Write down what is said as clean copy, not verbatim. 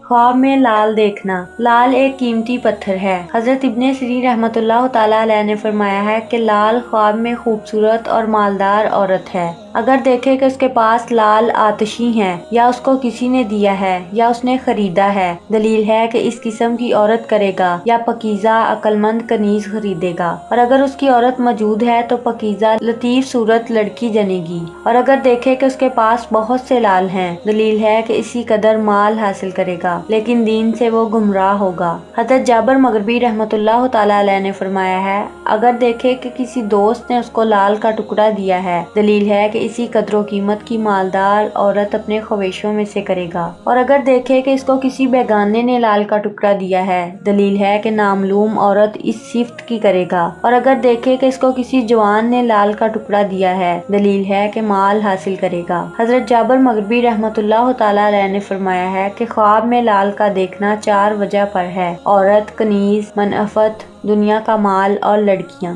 ख्वाब में लाल देखना। लाल एक कीमती पत्थर है। हजरत इब्ने सिरीन रहमतुल्लाह ताला अलैह ने फरमाया है कि लाल ख्वाब में खूबसूरत और मालदार औरत है। अगर देखे कि उसके पास लाल आतिशी है, या उसको किसी ने दिया है या उसने खरीदा है, दलील है कि इस किस्म की औरत करेगा या पकीजा अक्लमंद कनीज खरीदेगा। और अगर उसकी औरत मौजूद है तो पकीजा लतीफ सूरत लड़की जनेगी। और अगर देखे कि उसके पास बहुत से लाल हैं, दलील है कि इसी कदर माल हासिल करेगा, लेकिन दीन से वो गुमराह होगा। हज़रत जाबर मगरबी रहमतुल्लाह ताला अलैह ने फरमाया है, अगर देखे कि किसी दोस्त ने उसको लाल का टुकड़ा दिया है, दलील है कि इसी कदरों कीमत की मालदार औरत अपने ख्वाहिशों में से करेगा। और अगर देखे कि इसको किसी बेगाने ने लाल का टुकड़ा दिया है, दलील है कि नामलूम औरत इस सिफ्त की करेगा। और अगर देखे कि इसको किसी जवान ने लाल का टुकड़ा दिया है, दलील है कि माल हासिल करेगा। हजरत जाबर मगरबी रहमतुल्लाह ताला अलैह ने फरमाया है कि ख्वाब में लाल का देखना 4 वजह पर है: औरत, कनीज, मनअफत, दुनिया का माल और लड़कियां।